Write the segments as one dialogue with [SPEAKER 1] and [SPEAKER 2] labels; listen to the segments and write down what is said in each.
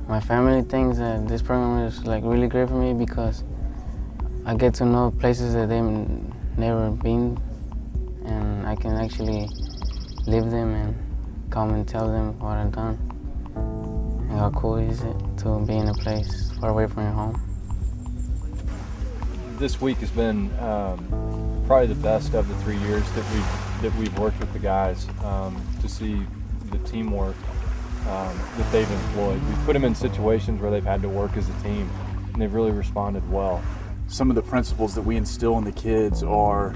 [SPEAKER 1] My family thinks that this program is like really great for me because I get to know places that they've never been, and I can actually live them and come and tell them what I've done and how cool is it to be in a place far away from your home.
[SPEAKER 2] This week has been probably the best of the 3 years that we've worked with the guys, to see the teamwork that they've employed. We've put them in situations where they've had to work as a team, and they've really responded well.
[SPEAKER 3] Some of the principles that we instill in the kids are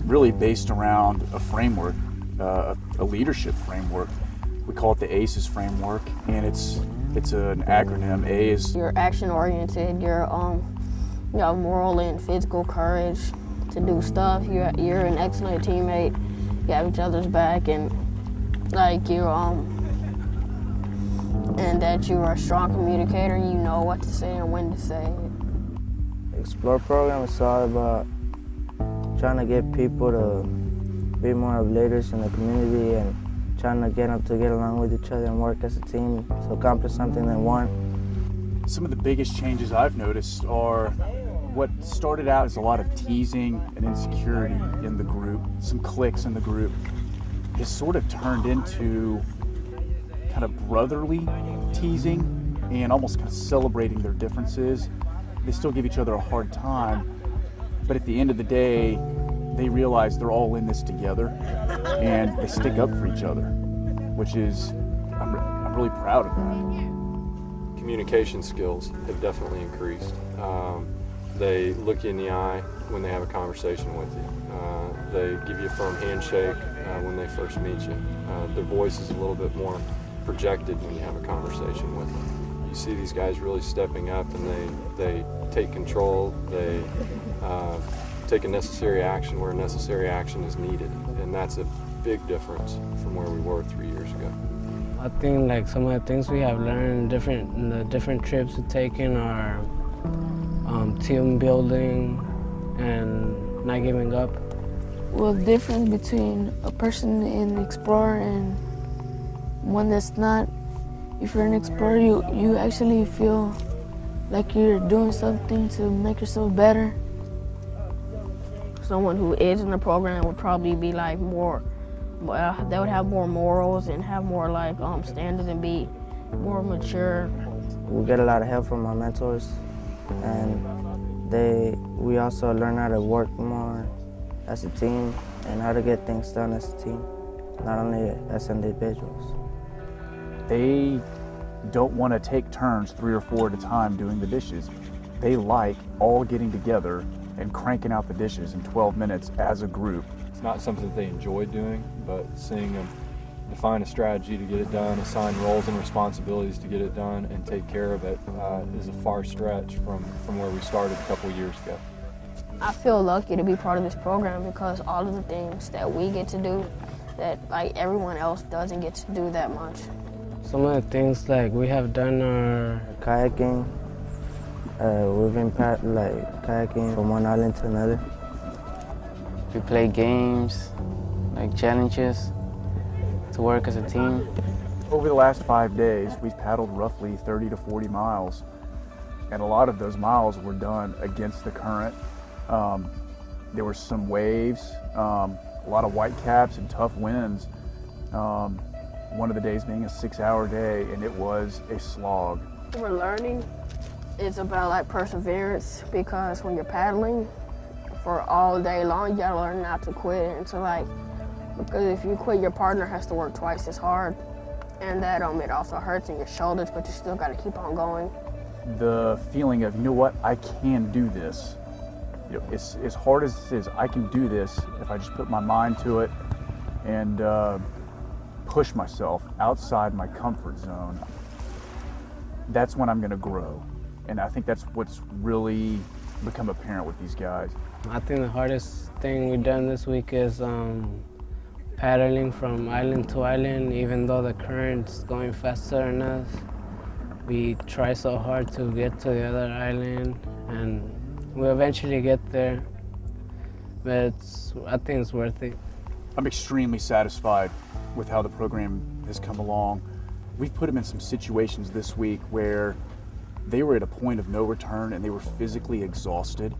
[SPEAKER 3] really based around a framework, a leadership framework. We call it the ACES framework, and it's an acronym. A is
[SPEAKER 4] you're action-oriented, you're you have moral and physical courage to do stuff. You're an excellent teammate. You have each other's back, and like you and that you are a strong communicator. You know what to say and when to say it.
[SPEAKER 5] Explore program is all about trying to get people to be more of leaders in the community and trying to get them to get along with each other and work as a team to accomplish something they want.
[SPEAKER 3] Some of the biggest changes I've noticed are what started out as a lot of teasing and insecurity in the group, some cliques in the group, has sort of turned into kind of brotherly teasing and almost kind of celebrating their differences. They still give each other a hard time, but at the end of the day, they realize they're all in this together and they stick up for each other, which is, I'm really proud of that.
[SPEAKER 2] Communication skills have definitely increased. They look you in the eye when they have a conversation with you. They give you a firm handshake when they first meet you. Their voice is a little bit more projected when you have a conversation with them. You see these guys really stepping up, and they take control. They take a necessary action where necessary action is needed, and that's a big difference from where we were 3 years ago.
[SPEAKER 1] I think like some of the things we have learned in the different trips we've taken are team building and not giving up.
[SPEAKER 6] Well, the difference between a person in Explorer and one that's not, if you're an Explorer, you actually feel like you're doing something to make yourself better.
[SPEAKER 4] Someone who is in the program would probably be like more, they would have more morals and have more like standards and be more mature.
[SPEAKER 5] We get a lot of help from our mentors, and we also learn how to work more as a team and how to get things done as a team, not only as individuals.
[SPEAKER 3] They don't want to take turns 3 or 4 at a time doing the dishes. They like all getting together and cranking out the dishes in 12 minutes as a group.
[SPEAKER 2] It's not something that they enjoy doing, but seeing them define a strategy to get it done, assign roles and responsibilities to get it done, and take care of it is a far stretch from where we started a couple of years ago.
[SPEAKER 4] I feel lucky to be part of this program because all of the things that we get to do that like everyone else doesn't get to do that much.
[SPEAKER 1] Some of the things like we have done are
[SPEAKER 5] kayaking. We've been kayaking from one island to another.
[SPEAKER 1] we play games, like challenges, to work as a team.
[SPEAKER 3] Over the last 5 days, we've paddled roughly 30 to 40 miles, and a lot of those miles were done against the current. There were some waves, a lot of whitecaps and tough winds. One of the days being a 6-hour day, and it was a slog.
[SPEAKER 4] We're learning. It's about like perseverance, because when you're paddling for all day long, you gotta learn not to quit and to like, because if you quit, your partner has to work twice as hard, and that it also hurts in your shoulders, but you still gotta keep on going.
[SPEAKER 3] The feeling of, you know what, I can do this. You know, it's as hard as it is, I can do this if I just put my mind to it and push myself outside my comfort zone. That's when I'm gonna grow. And I think that's what's really become apparent with these guys.
[SPEAKER 1] I think the hardest thing we've done this week is paddling from island to island. Even though the current's going faster than us, we try so hard to get to the other island, and we eventually get there, but I think it's worth it.
[SPEAKER 3] I'm extremely satisfied with how the program has come along. we've put them in some situations this week where they were at a point of no return and they were physically exhausted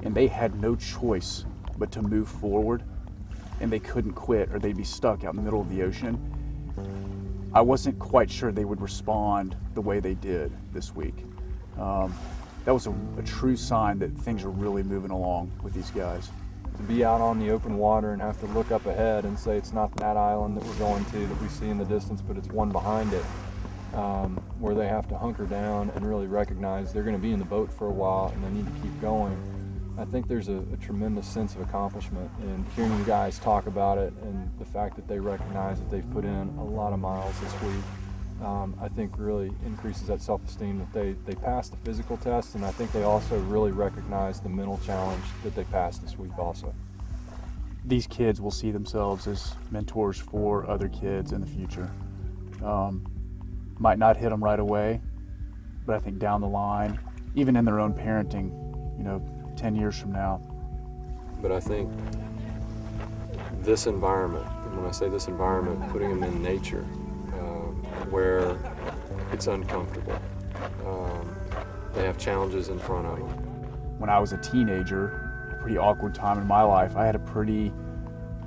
[SPEAKER 3] and they had no choice but to move forward, and they couldn't quit or they'd be stuck out in the middle of the ocean. I wasn't quite sure they would respond the way they did this week. That was a true sign that things are really moving along with these guys.
[SPEAKER 2] To be out on the open water and have to look up ahead and say it's not that island that we're going to that we see in the distance, but it's one behind it, where they have to hunker down and really recognize they're going to be in the boat for a while and they need to keep going. I think there's a tremendous sense of accomplishment in hearing you guys talk about it, and the fact that they recognize that they've put in a lot of miles this week, I think really increases that self-esteem that they passed the physical test, and I think they also really recognize the mental challenge that they passed this week also.
[SPEAKER 3] These kids will see themselves as mentors for other kids in the future. Might not hit them right away, but I think down the line, even in their own parenting, 10 years from now.
[SPEAKER 2] But I think this environment, and when I say this environment, putting them in nature, where it's uncomfortable. They have challenges in front of them.
[SPEAKER 3] When I was a teenager, a pretty awkward time in my life, I had a pretty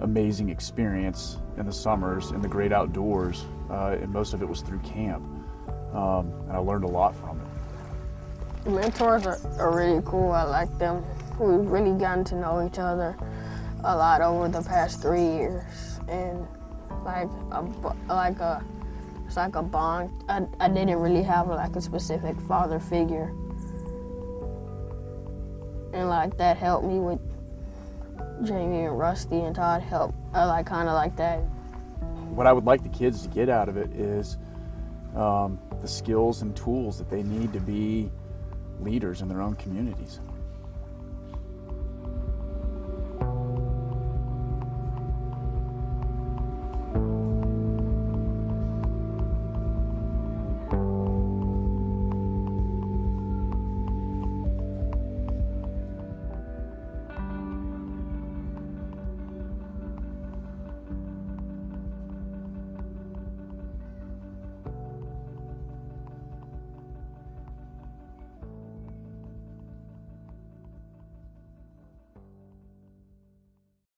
[SPEAKER 3] amazing experience in the summers in the great outdoors, and most of it was through camp, and I learned a lot from it.
[SPEAKER 4] Mentors are really cool. I like them. We've really gotten to know each other a lot over the past 3 years, and it's like a bond. I didn't really have a specific father figure, and that helped me with Jamie and Rusty, and Todd helped. I kind of like that.
[SPEAKER 3] What I would like the kids to get out of it is the skills and tools that they need to be leaders in their own communities.